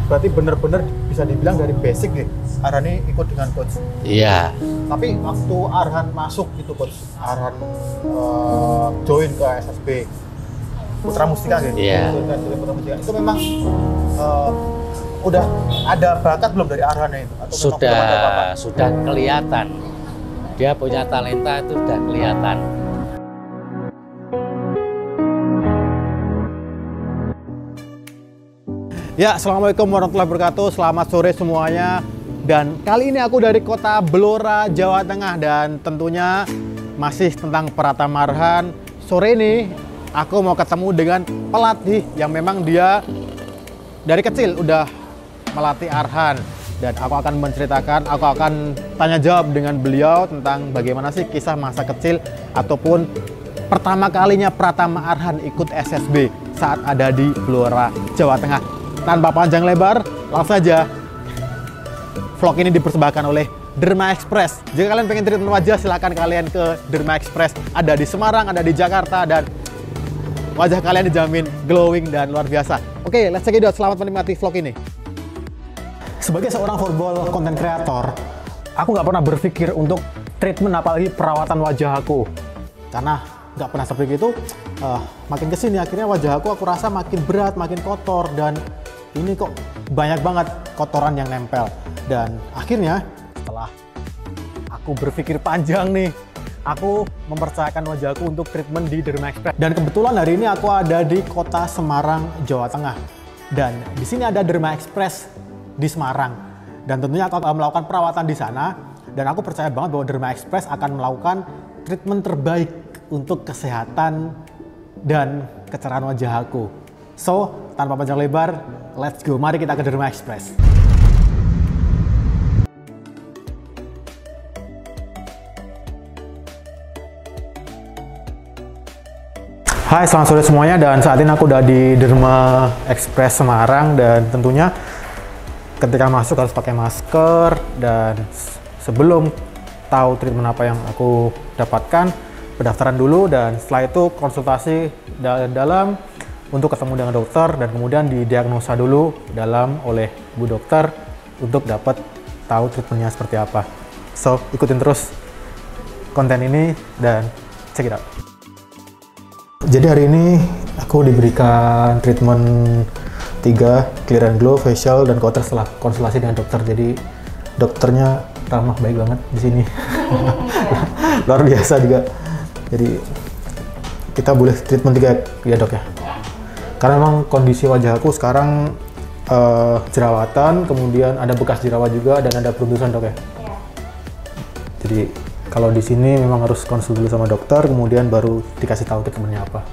berarti bener-bener bisa dibilang dari basic nih Arhan ini ikut dengan coach. Iya. Tapi waktu Arhan masuk gitu coach, Arhan join ke SSB Putra Mustika gitu. Iya. Putra Mustika itu memang udah ada bakat belum dari Arhan itu? Atau Sudah kelihatan. Dia punya talenta itu sudah kelihatan. Ya, assalamualaikum warahmatullahi wabarakatuh. Selamat sore semuanya. Dan kali ini aku dari kota Blora, Jawa Tengah, dan tentunya masih tentang Pratama Arhan. Sore ini aku mau ketemu dengan pelatih yang memang dia dari kecil udah melatih Arhan. Dan aku akan menceritakan, aku akan tanya jawab dengan beliau tentang bagaimana sih kisah masa kecil ataupun pertama kalinya Pratama Arhan ikut SSB saat ada di Blora, Jawa Tengah. Tanpa panjang lebar, langsung saja. Vlog ini dipersembahkan oleh Derma Express. Jika kalian pengen treatment wajah, silahkan kalian ke Derma Express. Ada di Semarang, ada di Jakarta, dan wajah kalian dijamin glowing dan luar biasa. Oke, let's check it out. Selamat menikmati vlog ini. Sebagai seorang football content creator, aku nggak pernah berpikir untuk treatment apalagi perawatan wajah aku. Karena nggak pernah seperti itu, makin kesini akhirnya wajah aku rasa makin berat, makin kotor, dan ini kok banyak banget kotoran yang nempel. Dan akhirnya setelah aku berpikir panjang nih, aku mempercayakan wajahku untuk treatment di Derma Express. Dan kebetulan hari ini aku ada di kota Semarang, Jawa Tengah. Dan di sini ada Derma Express di Semarang. Dan tentunya aku akan melakukan perawatan di sana. Dan aku percaya banget bahwa Derma Express akan melakukan treatment terbaik untuk kesehatan dan kecerahan wajah aku. So, tanpa panjang lebar, let's go. Mari kita ke Derma Express. Hai, selamat sore semuanya, dan saat ini aku udah di Derma Express Semarang. Dan tentunya ketika masuk harus pakai masker, dan sebelum tahu treatment apa yang aku dapatkan, pendaftaran dulu, dan setelah itu konsultasi dalam untuk ketemu dengan dokter, dan kemudian didiagnosa dulu dalam oleh Bu Dokter untuk dapat tahu treatmentnya seperti apa. So, ikutin terus konten ini dan check it out. Jadi hari ini aku diberikan treatment 3, Clear and Glow, facial, dan counter setelah konsultasi dengan dokter. Jadi dokternya ramah, baik banget di sini. Luar biasa juga. Jadi kita boleh treatment 3 ya dok ya. Karena memang kondisi wajah aku sekarang jerawatan, kemudian ada bekas jerawat juga, dan ada beruntusan dok ya. Jadi kalau di sini memang harus konsul dulu sama dokter, kemudian baru dikasih tahu treatmentnya apa.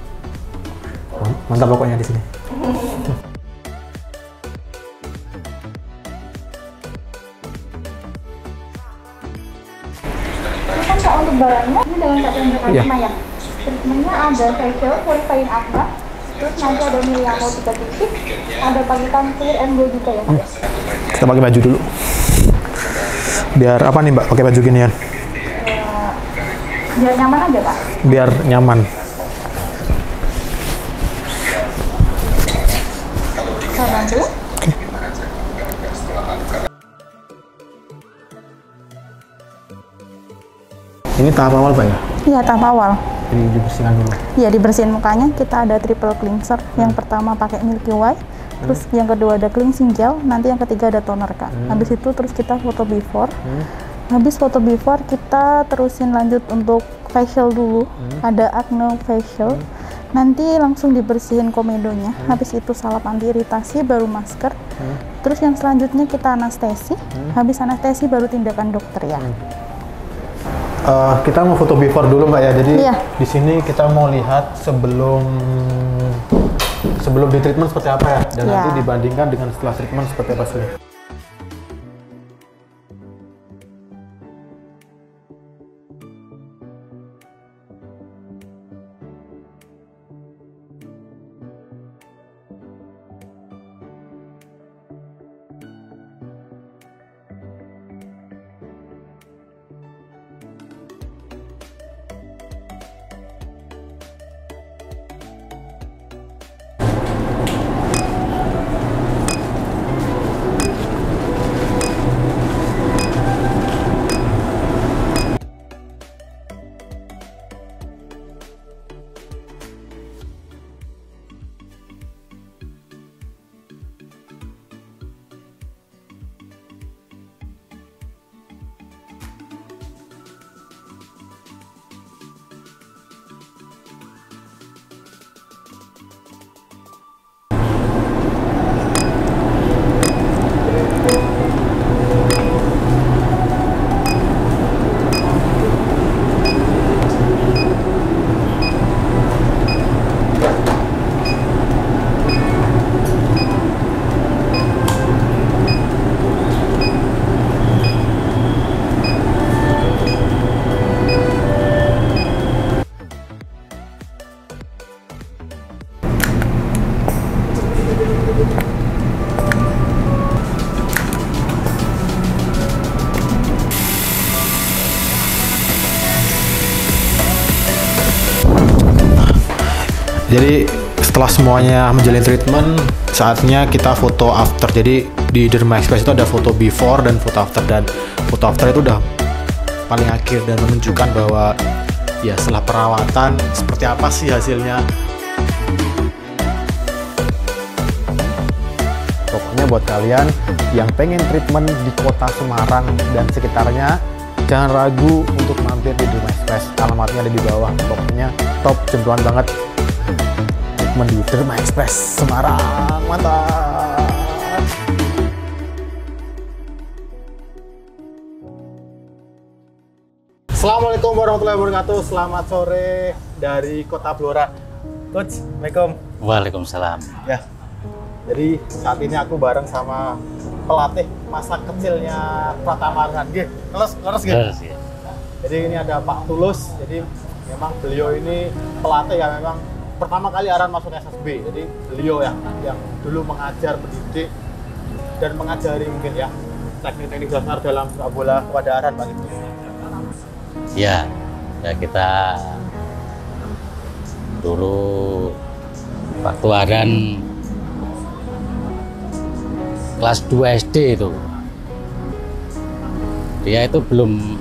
Mantap pokoknya di sini. Kan Kak, untuk barangnya ini dengan Kak Chandra Karisma ya. Treatmentnya ada facial, purifying acne, terus nanti ada Miyako 3 titik, ada pagitan Clear and Glow juga ya Kak. Kita pakai baju dulu. Biar apa nih Mbak, pakai baju ginian? Biar nyaman aja Pak. Biar nyaman. Saya bantu. Ini tahap awal Pak ya? Iya, tahap awal. Jadi dibersihkan dulu. Iya, dibersihin mukanya. Kita ada triple cleanser. Yang pertama pakai Milky White, terus yang kedua ada cleansing gel, nanti yang ketiga ada toner Kak. Habis itu terus kita foto before. Habis foto before kita terusin lanjut untuk facial dulu. Ada acne facial. Nanti langsung dibersihin komedonya. Habis itu salep anti iritasi, baru masker. Terus yang selanjutnya kita anestesi. Habis anestesi baru tindakan dokter ya. Kita mau foto before dulu Mbak ya. Jadi Iya. di sini kita mau lihat sebelum di treatment seperti apa ya, dan Iya. nanti dibandingkan dengan setelah treatment seperti apa sih. Jadi setelah semuanya menjalin treatment, saatnya kita foto after. Jadi di Derma Express itu ada foto before dan foto after, dan foto after itu udah paling akhir dan menunjukkan bahwa ya setelah perawatan seperti apa sih hasilnya. Pokoknya buat kalian yang pengen treatment di kota Semarang dan sekitarnya, jangan ragu untuk mampir di Derma Express. Alamatnya ada di bawah. Pokoknya top, jempuran banget. Treatment di Derma Express Semarang, mantap. Assalamualaikum warahmatullahi wabarakatuh. Selamat sore dari Kota Blora. Coach, Assalamualaikum. Waalaikumsalam. Ya. Jadi saat ini aku bareng sama pelatih masa kecilnya Pratama Arhan. Leres gitu. Ya. Jadi ini ada Pak Tulus. Jadi memang beliau ini pelatih yang memang pertama kali Arhan masuk SSB. Jadi beliau yang dulu mengajar, mendidik dan mengajari mungkin ya teknik-teknik dasar dalam sepak bola kepada Arhan, Pak. Ya, kita dulu waktu Arhan kelas 2 SD itu, dia itu belum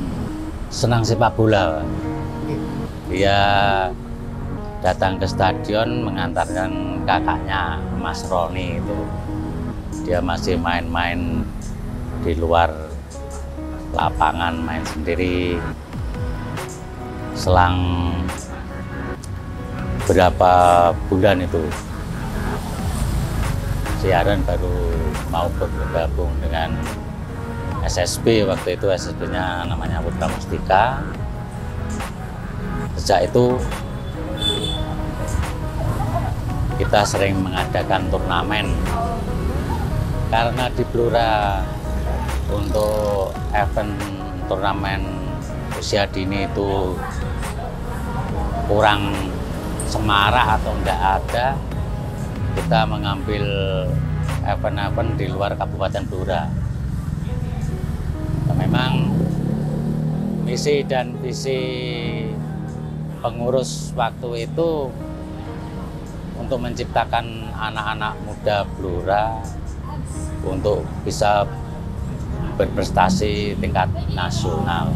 senang sepak bola. Dia datang ke stadion mengantarkan kakaknya, Mas Roni itu. Dia masih main-main di luar lapangan, main sendiri. Selang berapa bulan itu, si Arhan baru mau bergabung dengan SSB. Waktu itu SSB-nya namanya Putra Mustika. Sejak itu kita sering mengadakan turnamen, karena di Blora untuk event turnamen usia dini itu kurang semarak atau enggak ada, kita mengambil event-event di luar Kabupaten Blora. Nah, memang misi dan visi pengurus waktu itu untuk menciptakan anak-anak muda Blora untuk bisa berprestasi tingkat nasional.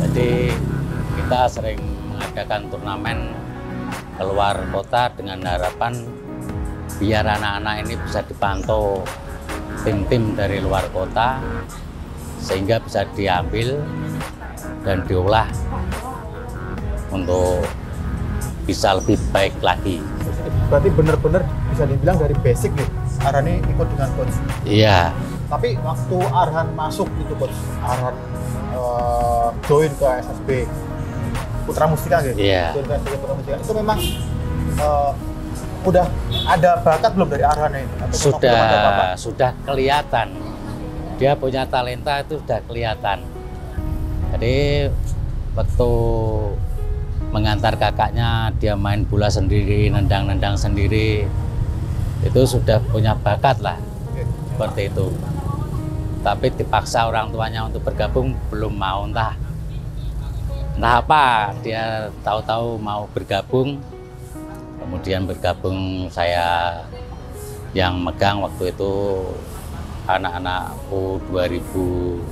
Jadi kita sering mengadakan turnamen keluar kota dengan harapan biar anak-anak ini bisa dipantau tim-tim dari luar kota, sehingga bisa diambil dan diolah untuk bisa lebih baik lagi. Berarti benar-benar bisa dibilang dari basic nih, Arhan ini ikut dengan coach. Iya. Tapi waktu Arhan masuk itu coach, Arhan join ke SSB Putra Mustika gitu. Iya. Join ke SSB Putra Mustika. Itu memang udah ada bakat belum dari Arhan ini? Atau Sudah kelihatan. Dia punya talenta, itu sudah kelihatan. Jadi waktu mengantar kakaknya, dia main bola sendiri, nendang-nendang sendiri, itu sudah punya bakat lah. Seperti itu. Tapi dipaksa orang tuanya untuk bergabung, belum mau, entah apa, dia tahu-tahu mau bergabung. Kemudian bergabung, saya yang megang waktu itu anak-anak U2001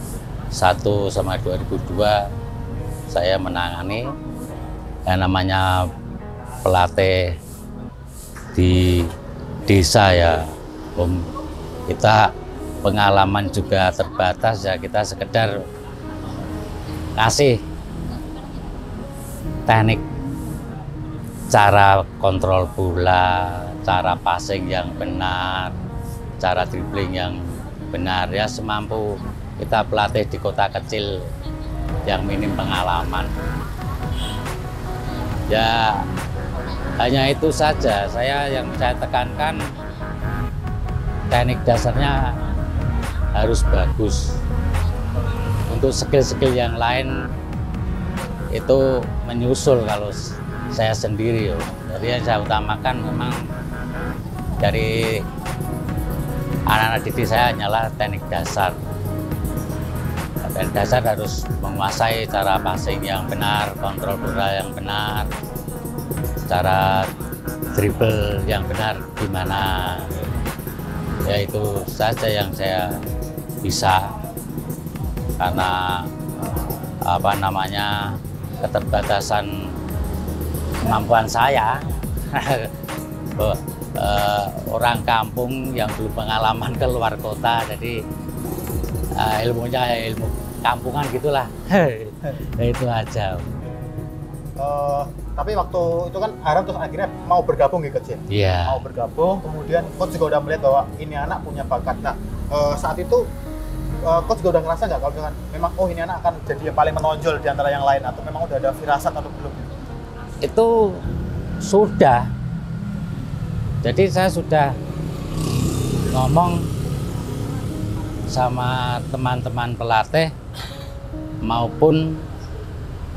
sama 2002, saya menangani. Yang namanya pelatih di desa ya, kita pengalaman juga terbatas ya, kita sekedar kasih teknik cara kontrol bola, cara passing yang benar, cara dribbling yang benar, ya semampu kita pelatih di kota kecil yang minim pengalaman. Ya hanya itu saja, yang saya tekankan teknik dasarnya harus bagus. Untuk skill-skill yang lain itu menyusul kalau saya sendiri. Jadi yang saya utamakan memang dari anak-anak didik saya hanyalah teknik dasar. Teknik dasar harus menguasai cara passing yang benar, kontrol bola yang benar, cara dribble yang benar gimana, ya itu saja yang saya bisa, karena apa namanya keterbatasan kemampuan saya. Orang kampung yang belum pengalaman ke luar kota, jadi ilmunya ilmu kampungan gitulah. Itu aja. Tapi waktu itu kan Aran terus akhirnya mau bergabung gitu Coach. Iya. Mau bergabung, kemudian Coach juga udah melihat bahwa ini anak punya bakat. Nah, saat itu Coach juga udah ngerasa nggak kalau misalkan memang oh ini anak akan jadi yang paling menonjol di antara yang lain, atau memang udah ada firasat atau belum? Itu sudah. Jadi saya sudah ngomong sama teman-teman pelatih maupun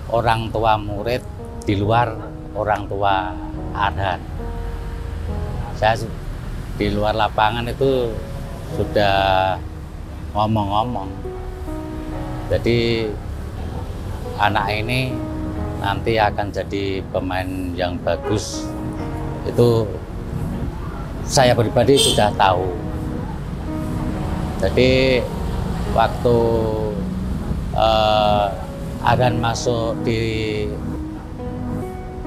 orang tua murid di luar orang tua Arhan. Saya di luar lapangan itu sudah ngomong-ngomong. Jadi anak ini nanti akan jadi pemain yang bagus. Itu saya pribadi sudah tahu. Jadi waktu Arhan masuk di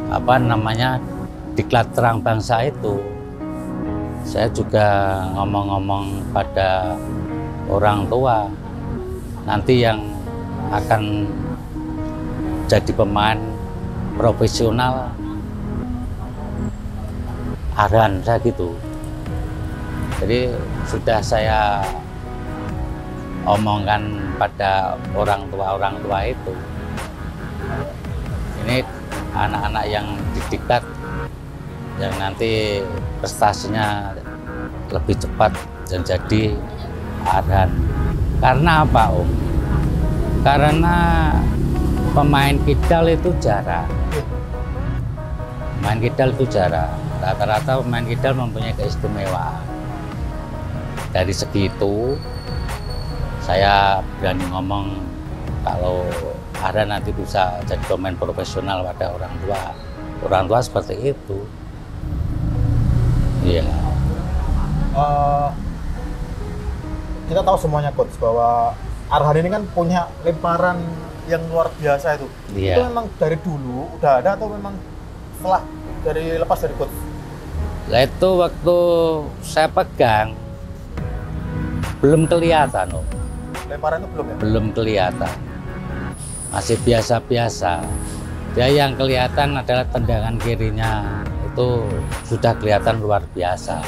apa namanya diklat terang bangsa itu, saya juga ngomong-ngomong pada orang tua nanti yang akan jadi pemain profesional Arhan, saya gitu. Jadi sudah saya omongkan pada orang tua itu, ini anak-anak yang didiklat yang nanti prestasinya lebih cepat dan jadi Arhan. Karena apa Om? Karena pemain kidal itu jarang. Pemain kidal itu jarang. Rata-rata pemain kidal mempunyai keistimewaan. Dari segi itu saya berani ngomong kalau Arhan nanti bisa jadi pemain profesional pada orang tua. Orang tua seperti itu. Iya. Kita tahu semuanya Coach bahwa Arhan ini kan punya lemparan yang luar biasa itu. Iya. Itu memang dari dulu udah ada atau memang setelah lepas dari Coach? Lah itu waktu saya pegang belum kelihatan Om. Lemparan itu belum ya? Belum kelihatan. Masih biasa-biasa. Dia yang kelihatan adalah tendangan kirinya, itu sudah kelihatan luar biasa.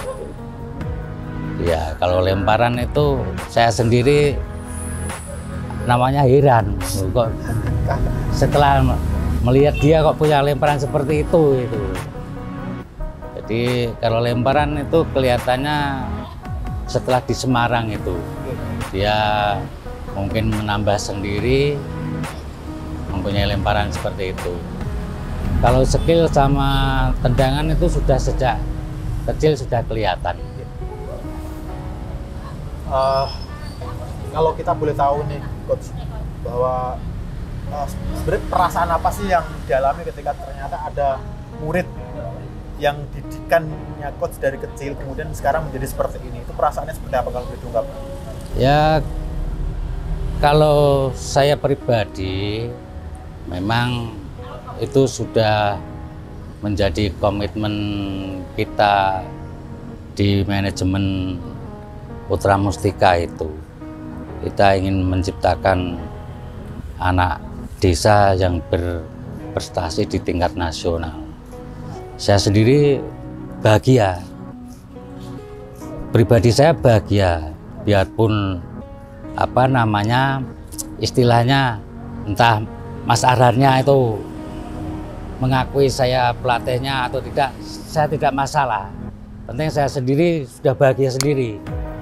Ya, kalau lemparan itu saya sendiri namanya heran. Kok setelah melihat dia kok punya lemparan seperti itu. Jadi kalau lemparan itu kelihatannya setelah di Semarang itu dia mungkin menambah sendiri, mempunyai lemparan seperti itu. Kalau skill sama tendangan itu sudah sejak kecil sudah kelihatan. Kalau kita boleh tahu nih Coach, bahwa sebenarnya perasaan apa sih yang dialami ketika ternyata ada murid yang didikannya Coach dari kecil kemudian sekarang menjadi seperti ini? Itu perasaannya seperti apa kalau diungkap? Ya, kalau saya pribadi memang itu sudah menjadi komitmen kita di manajemen Putra Mustika itu. Kita ingin menciptakan anak desa yang berprestasi di tingkat nasional. Saya sendiri bahagia. Pribadi saya bahagia, biarpun apa namanya istilahnya entah Mas Arhannya itu mengakui saya pelatihnya atau tidak, saya tidak masalah. Penting saya sendiri sudah bahagia sendiri.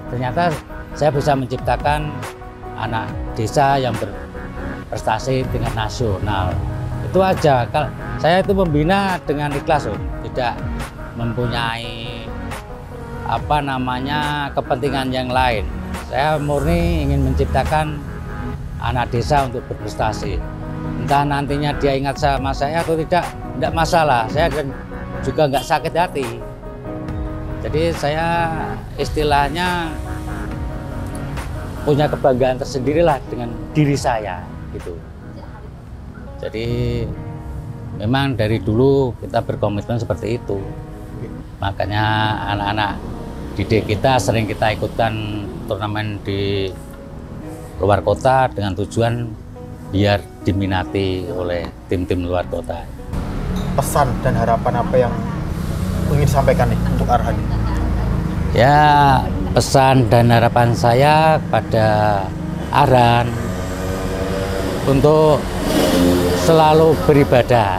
Ternyata saya bisa menciptakan anak desa yang berprestasi tingkat nasional. Itu aja. Saya itu membina dengan ikhlas, tidak mempunyai apa namanya kepentingan yang lain. Saya murni ingin menciptakan anak desa untuk berprestasi. Entah nantinya dia ingat sama saya atau tidak masalah. Saya juga nggak sakit hati. Jadi saya istilahnya punya kebanggaan tersendiri lah dengan diri saya gitu. Jadi memang dari dulu kita berkomitmen seperti itu. Makanya anak-anak didik kita sering kita ikutkan turnamen di luar kota dengan tujuan biar diminati oleh tim-tim luar kota. Pesan dan harapan apa yang ingin disampaikan nih untuk Arhan? Ya, pesan dan harapan saya kepada Arhan untuk selalu beribadah,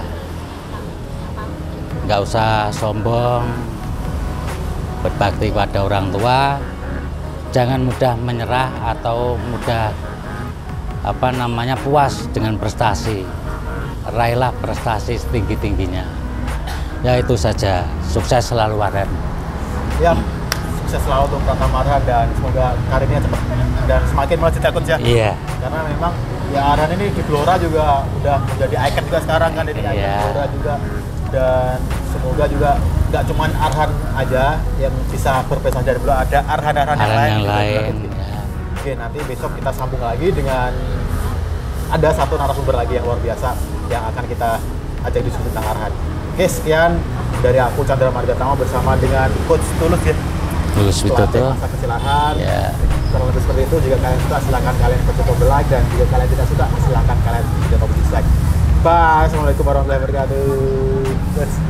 nggak usah sombong, berbakti pada orang tua, jangan mudah menyerah atau mudah puas dengan prestasi. Raihlah prestasi setinggi-tingginya. Ya itu saja. Sukses selalu Arhan. Ya, sukses selalu untuk Pratama Arhan dan semoga karirnya cepat dan semakin melejit ya Coach ya. Iya. Karena memang ya Arhan ini di Blora juga udah menjadi ikon juga sekarang kan, ini ikon Blora juga, dan semoga juga nggak cuman Arhan aja yang bisa berprestasi dari Blora, ada Arhan-Arhan yang lain. Ya. Oke, nanti besok kita sambung lagi dengan ada satu narasumber lagi yang luar biasa yang akan kita ajak diskusi tentang Arhan. Oke, sekian dari aku Chandra Margatama bersama dengan Coach Tulus ya. Tulus Widodo. Masa kesilahan. Ya. Kurang lebih seperti itu. Jika kalian suka silakan kalian pencet tombol like, dan jika kalian tidak suka silakan kalian pencet tombol dislike. Bye. Assalamualaikum warahmatullahi wabarakatuh.